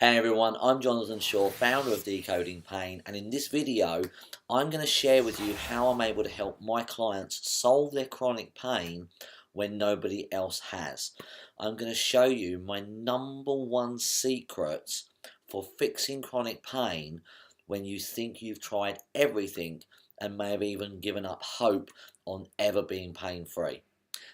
Hey everyone, I'm Jonathan Shaw, founder of Decoding Pain, and in this video I'm going to share with you how I'm able to help my clients solve their chronic pain when nobody else has. I'm going to show you my #1 secret for fixing chronic pain when you think you've tried everything and may have even given up hope on ever being pain-free.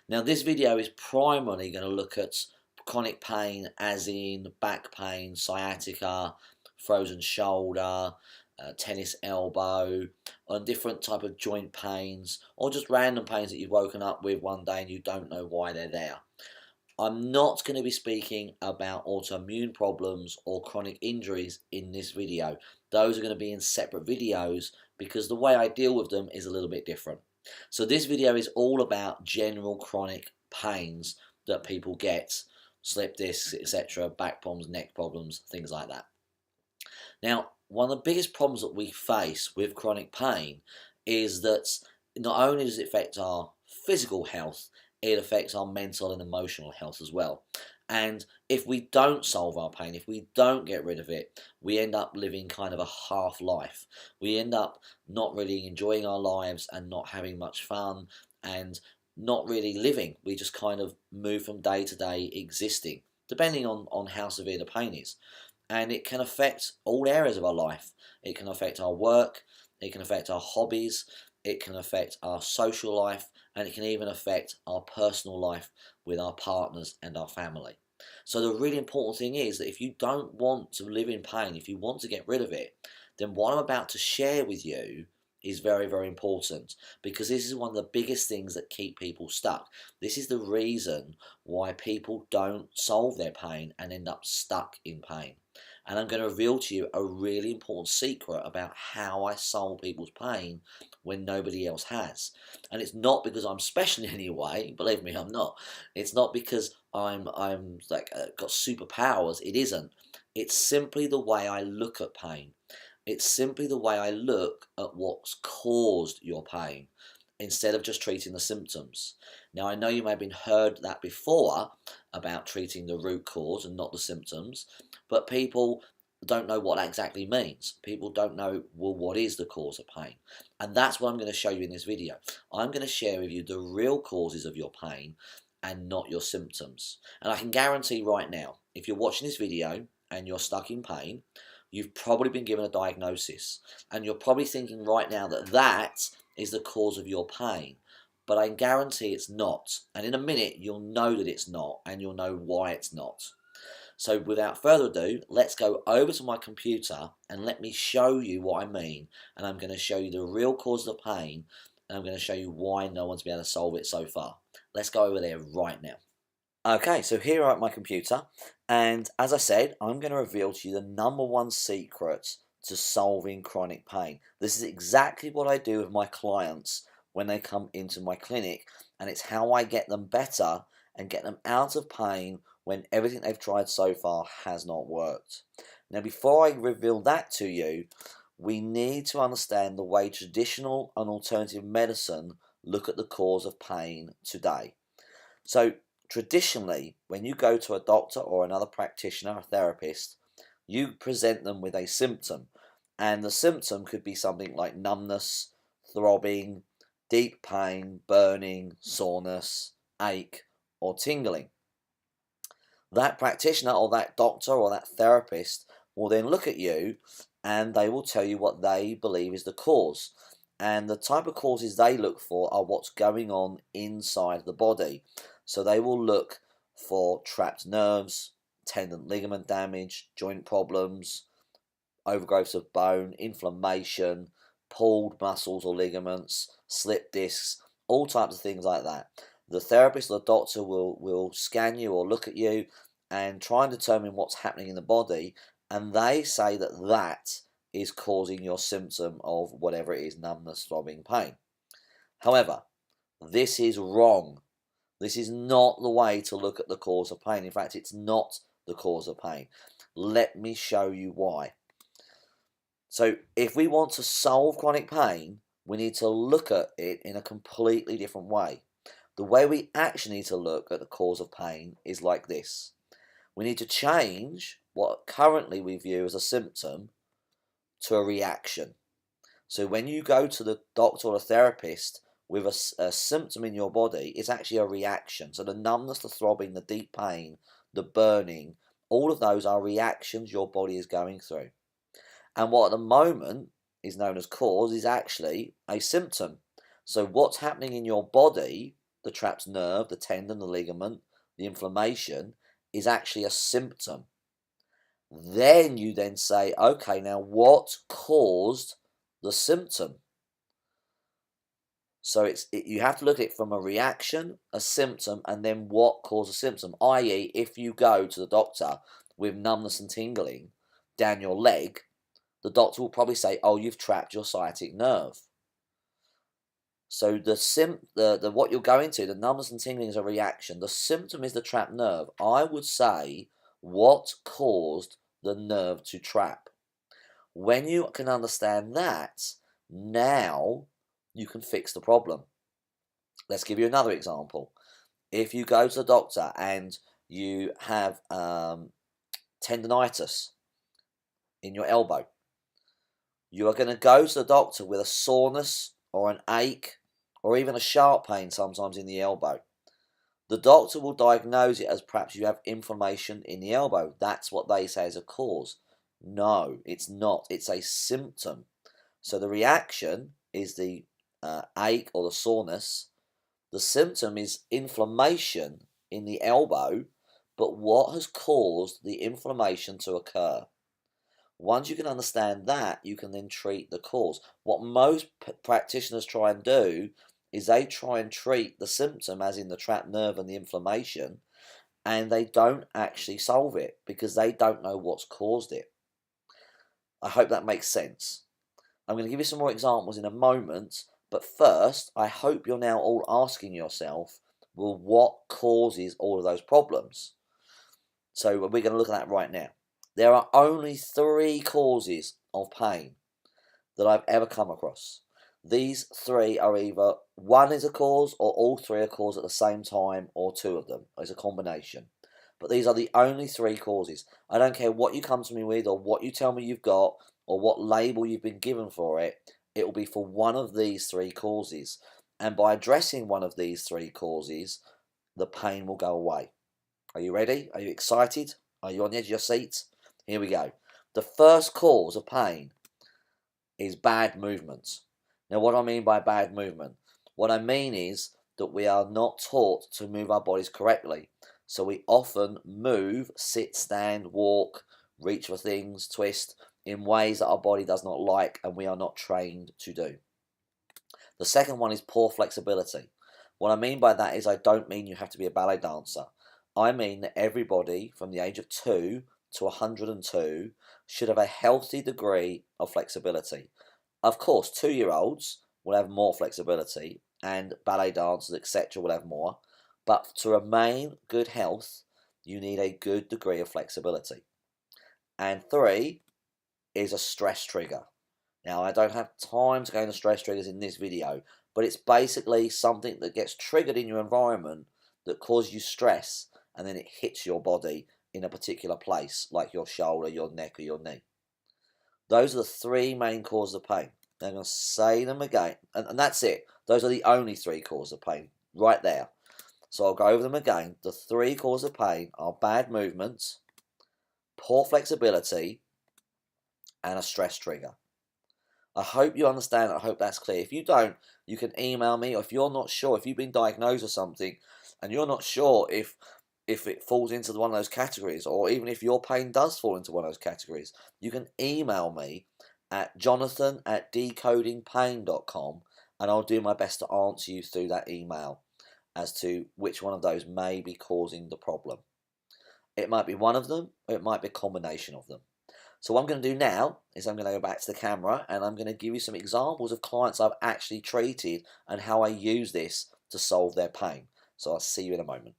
Now this video is primarily going to look at chronic pain as in back pain, sciatica, frozen shoulder, tennis elbow, and different type of joint pains, or just random pains that you've woken up with one day and you don't know why they're there. I'm not going to be speaking about autoimmune problems or chronic injuries in this video. Those are going to be in separate videos because the way I deal with them is a little bit different. So this video is all about general chronic pains that people get, slip discs, etc., back problems, neck problems, things like that. Now, one of the biggest problems that we face with chronic pain is that not only does it affect our physical health, it affects our mental and emotional health as well. And if we don't solve our pain, if we don't get rid of it, we end up living kind of a half life. We end up not really enjoying our lives and not having much fun and not really living. We just kind of move from day to day existing, depending on how severe the pain is. And it can affect all areas of our life. It can affect our work, it can affect our hobbies, it can affect our social life, and it can even affect our personal life with our partners and our family. So the really important thing is that if you don't want to live in pain, if you want to get rid of it, then what I'm about to share with you is very, very important, because this is one of the biggest things that keep people stuck. This is the reason why people don't solve their pain and end up stuck in pain. And I'm going to reveal to you a really important secret about how I solve people's pain when nobody else has. And it's not because I'm special in any way. Believe me, I'm not. It's not because I'm like got superpowers. It isn't. It's simply the way I look at pain. It's simply the way I look at what's caused your pain instead of just treating the symptoms. Now, I know you may have been heard that before about treating the root cause and not the symptoms, but people don't know what that exactly means. People don't know, well, what is the cause of pain? And that's what I'm going to show you in this video. I'm going to share with you the real causes of your pain and not your symptoms. And I can guarantee right now, if you're watching this video and you're stuck in pain, you've probably been given a diagnosis, and you're probably thinking right now that that is the cause of your pain, but I guarantee it's not. And in a minute you'll know that it's not, and you'll know why it's not. So without further ado, let's go over to my computer and let me show you what I mean. And I'm going to show you the real cause of the pain, and I'm going to show you why no one's been able to solve it so far. Let's go over there right now. Okay, so here I'm at my computer, and as I said, I'm going to reveal to you the #1 secret to solving chronic pain. This is exactly what I do with my clients when they come into my clinic, and it's how I get them better and get them out of pain when everything they've tried so far has not worked. Now, before I reveal that to you, we need to understand the way traditional and alternative medicine look at the cause of pain today. So, traditionally, when you go to a doctor or another practitioner, a therapist, you present them with a symptom. And the symptom could be something like numbness, throbbing, deep pain, burning, soreness, ache, or tingling. That practitioner or that doctor or that therapist will then look at you and they will tell you what they believe is the cause. And the type of causes they look for are what's going on inside the body. So they will look for trapped nerves, tendon ligament damage, joint problems, overgrowths of bone, inflammation, pulled muscles or ligaments, slip discs, all types of things like that. The therapist or the doctor will scan you or look at you and try and determine what's happening in the body, and they say that that is causing your symptom of whatever it is, numbness, throbbing, pain. However, this is wrong. This is not the way to look at the cause of pain. In fact, it's not the cause of pain. Let me show you why. So if we want to solve chronic pain, we need to look at it in a completely different way. The way we actually need to look at the cause of pain is like this. We need to change what currently we view as a symptom to a reaction. So when you go to the doctor or the therapist with a symptom in your body, it's actually a reaction. So the numbness, the throbbing, the deep pain, the burning, all of those are reactions your body is going through. And what at the moment is known as cause is actually a symptom. So what's happening in your body, the trapped nerve, the tendon, the ligament, the inflammation, is actually a symptom. Then you then say, okay, now what caused the symptom? So you have to look at it from a reaction, a symptom, and then what caused the symptom. I.e., if you go to the doctor with numbness and tingling down your leg, the doctor will probably say, oh, you've trapped your sciatic nerve. So what you're going to, the numbness and tingling is a reaction. The symptom is the trapped nerve. I would say, what caused the nerve to trap? When you can understand that, now you can fix the problem. Let's give you another example. If you go to the doctor and you have tendonitis in your elbow, you are going to go to the doctor with a soreness or an ache or even a sharp pain sometimes in the elbow. The doctor will diagnose it as perhaps you have inflammation in the elbow. That's what they say is a cause. No, it's not. It's a symptom. So the reaction is the ache or the soreness. The symptom is inflammation in the elbow, but what has caused the inflammation to occur? Once you can understand that, you can then treat the cause. What most practitioners try and do is they try and treat the symptom, as in the trapped nerve and the inflammation, and they don't actually solve it because they don't know what's caused it. I hope that makes sense. I'm going to give you some more examples in a moment, but first, I hope you're now all asking yourself, well, what causes all of those problems? So we're going to look at that right now. There are only 3 causes of pain that I've ever come across. These 3 are either one is a cause or all 3 are cause at the same time, or 2 of them. It's a combination. But these are the only 3 causes. I don't care what you come to me with or what you tell me you've got or what label you've been given for it. It will be for one of these 3 causes. And by addressing one of these 3 causes, the pain will go away. Are you ready? Are you excited? Are you on the edge of your seat? Here we go. The first cause of pain is bad movement. Now, what do I mean by bad movement? What I mean is that we are not taught to move our bodies correctly. So we often move, sit, stand, walk, reach for things, twist in ways that our body does not like and we are not trained to do. The second one is poor flexibility. What I mean by that is I don't mean you have to be a ballet dancer. I mean that everybody from the age of 2 to 102 should have a healthy degree of flexibility. Of course, 2-year-olds will have more flexibility and ballet dancers, etc. will have more. But to remain good health, you need a good degree of flexibility. And 3 is a stress trigger. Now, I don't have time to go into stress triggers in this video, but it's basically something that gets triggered in your environment that causes you stress, and then it hits your body in a particular place, like your shoulder, your neck, or your knee. Those are the 3 main causes of pain. I'm going to say them again, and that's it. Those are the only 3 causes of pain, right there. So I'll go over them again. The 3 causes of pain are bad movements, poor flexibility, and a stress trigger. I hope you understand. I hope that's clear. If you don't, you can email me, or if you're not sure, if you've been diagnosed with something and you're not sure if it falls into one of those categories, or even if your pain does fall into one of those categories, you can email me at jonathan@decodingpain.com, and I'll do my best to answer you through that email as to which one of those may be causing the problem. It might be one of them, or it might be a combination of them. So what I'm going to do now is I'm going to go back to the camera and I'm going to give you some examples of clients I've actually treated and how I use this to solve their pain. So I'll see you in a moment.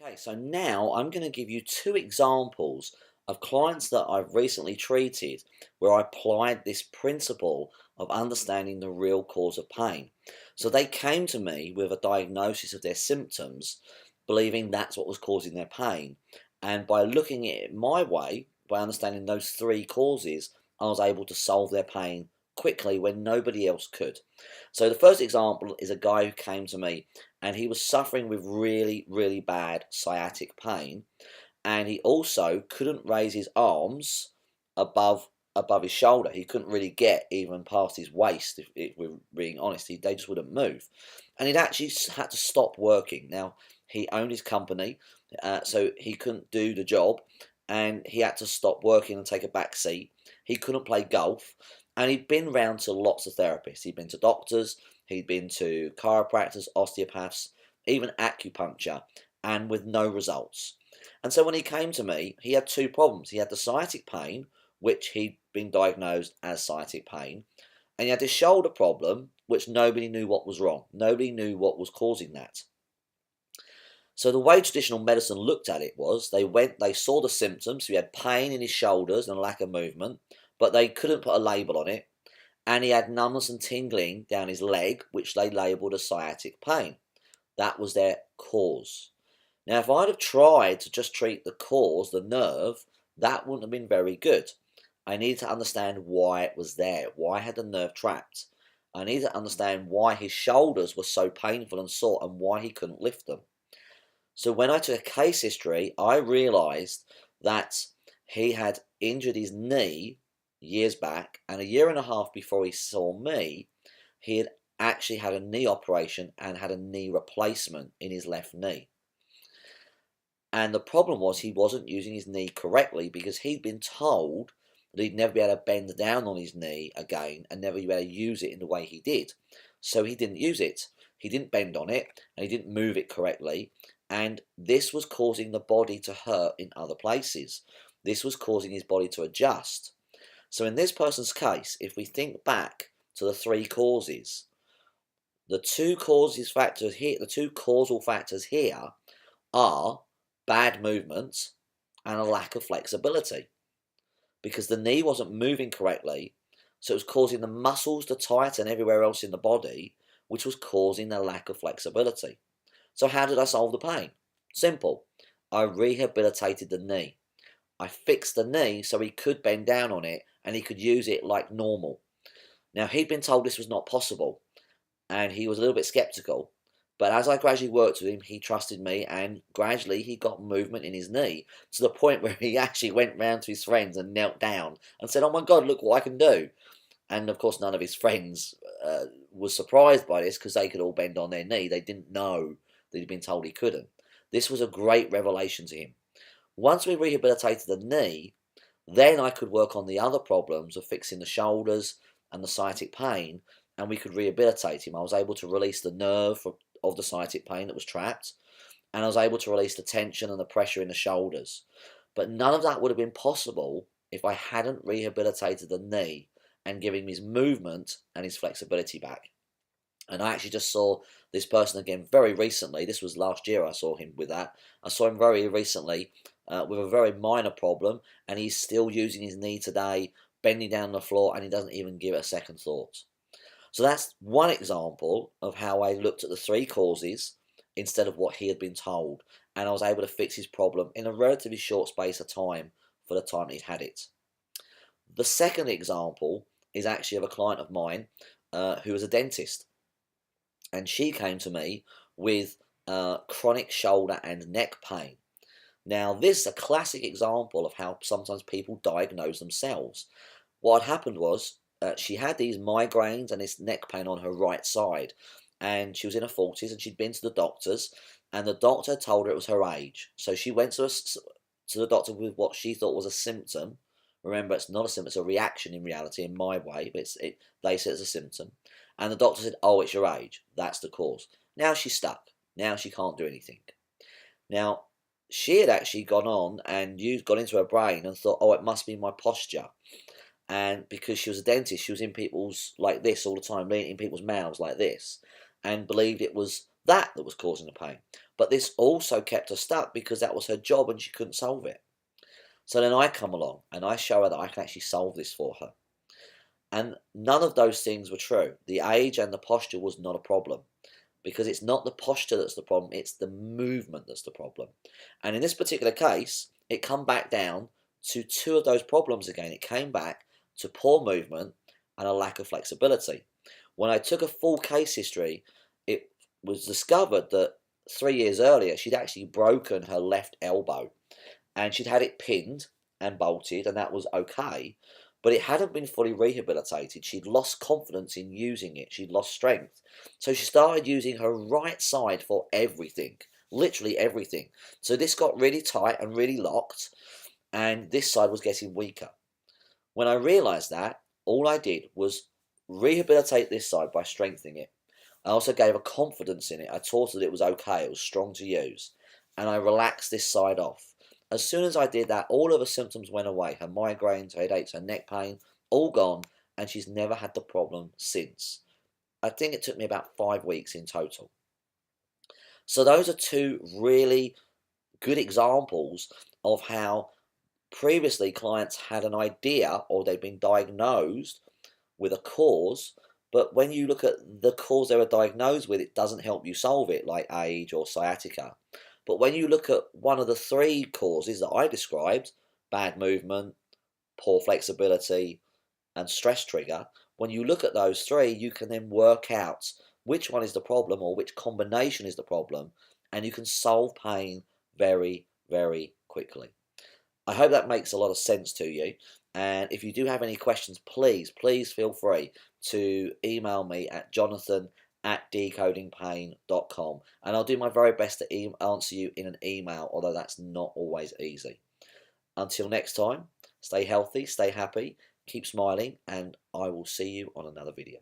Okay, so now I'm going to give you 2 examples of clients that I've recently treated where I applied this principle of understanding the real cause of pain. So they came to me with a diagnosis of their symptoms, believing that's what was causing their pain. And by looking at it my way, by understanding those three causes, I was able to solve their pain quickly when nobody else could. So the first example is a guy who came to me and he was suffering with really, really bad sciatic pain, and he also couldn't raise his arms above his shoulder. He couldn't really get even past his waist, if we're being honest. They just wouldn't move. And he'd actually had to stop working. Now, he owned his company, so he couldn't do the job, and he had to stop working and take a back seat. He couldn't play golf, and he'd been round to lots of therapists. He'd been to doctors, he'd been to chiropractors, osteopaths, even acupuncture, and with no results. And so when he came to me, he had two problems. He had the sciatic pain, which he'd been diagnosed as sciatic pain, and he had his shoulder problem, which nobody knew what was wrong. Nobody knew what was causing that. So the way traditional medicine looked at it was they saw the symptoms. So he had pain in his shoulders and a lack of movement, but they couldn't put a label on it. And he had numbness and tingling down his leg, which they labelled as sciatic pain. That was their cause. Now, if I'd have tried to just treat the cause, the nerve, that wouldn't have been very good. I needed to understand why it was there. Why had the nerve trapped? I needed to understand why his shoulders were so painful and sore and why he couldn't lift them. So when I took a case history, I realised that he had injured his knee years back, and a year and a half before he saw me, he had actually had a knee operation and had a knee replacement in his left knee. And the problem was he wasn't using his knee correctly because he'd been told that he'd never be able to bend down on his knee again and never be able to use it in the way he did. So he didn't use it. He didn't bend on it and he didn't move it correctly. And this was causing the body to hurt in other places. This was causing his body to adjust. So in this person's case, if we think back to the three causes, the two causal factors here are bad movement and a lack of flexibility, because the knee wasn't moving correctly, so it was causing the muscles to tighten everywhere else in the body, which was causing a lack of flexibility. So how did I solve the pain? Simple. I rehabilitated the knee. I fixed the knee so he could bend down on it and he could use it like normal. Now, he'd been told this was not possible and he was a little bit skeptical, but as I gradually worked with him, he trusted me, and gradually he got movement in his knee to the point where he actually went round to his friends and knelt down and said, "Oh my God, look what I can do." And of course, none of his friends was surprised by this because they could all bend on their knee. They didn't know that he'd been told he couldn't. This was a great revelation to him. Once we rehabilitated the knee, then I could work on the other problems of fixing the shoulders and the sciatic pain, and we could rehabilitate him. I was able to release the nerve of the sciatic pain that was trapped, and I was able to release the tension and the pressure in the shoulders. But none of that would have been possible if I hadn't rehabilitated the knee and given him his movement and his flexibility back. And I actually just saw this person again very recently. This was last year I saw him with that. I saw him very recently with a very minor problem, and he's still using his knee today, bending down on the floor, and he doesn't even give it a second thought. So that's one example of how I looked at the three causes instead of what he had been told, and I was able to fix his problem in a relatively short space of time for the time he'd had it. The second example is actually of a client of mine who was a dentist, and she came to me with chronic shoulder and neck pain. Now, this is a classic example of how sometimes people diagnose themselves. What had happened was she had these migraines and this neck pain on her right side, and she was in her 40s, and she'd been to the doctors, and the doctor told her it was her age. So she went to the doctor with what she thought was a symptom. Remember, it's not a symptom, it's a reaction in reality, in my way, but they said it's a symptom. And the doctor said, "Oh, it's your age. That's the cause." Now she's stuck. Now she can't do anything. Now, she had actually gone on and got into her brain and thought, "Oh, it must be my posture." And because she was a dentist, she was in people's like this all the time, in people's mouths like this, and believed it was that was causing the pain. But this also kept her stuck because that was her job and she couldn't solve it. So then I come along and I show her that I can actually solve this for her. And none of those things were true. The age and the posture was not a problem, because it's not the posture that's the problem, it's the movement that's the problem. And in this particular case, it come back down to two of those problems again. It came back to poor movement and a lack of flexibility. When I took a full case history, it was discovered that 3 years earlier she'd actually broken her left elbow, and she'd had it pinned and bolted, and that was okay, but it hadn't been fully rehabilitated. She'd lost confidence in using it, she'd lost strength. So she started using her right side for everything, literally everything. So this got really tight and really locked, and this side was getting weaker. When I realised that, all I did was rehabilitate this side by strengthening it. I also gave her confidence in it. I taught her that it was okay, it was strong to use, and I relaxed this side off. As soon as I did that, all of her symptoms went away. Her migraines, her headaches, her neck pain, all gone, and she's never had the problem since. I think it took me about 5 weeks in total. So those are two really good examples of how previously clients had an idea or they'd been diagnosed with a cause, but when you look at the cause they were diagnosed with, it doesn't help you solve it, like age or sciatica. But when you look at one of the three causes that I described, bad movement, poor flexibility, and stress trigger, when you look at those three, you can then work out which one is the problem or which combination is the problem, and you can solve pain very, very quickly. I hope that makes a lot of sense to you. And if you do have any questions, please feel free to email me at jonathan@decodingpain.com, and I'll do my very best to answer you in an email, although that's not always easy. Until next time, stay healthy, stay happy, keep smiling, and I will see you on another video.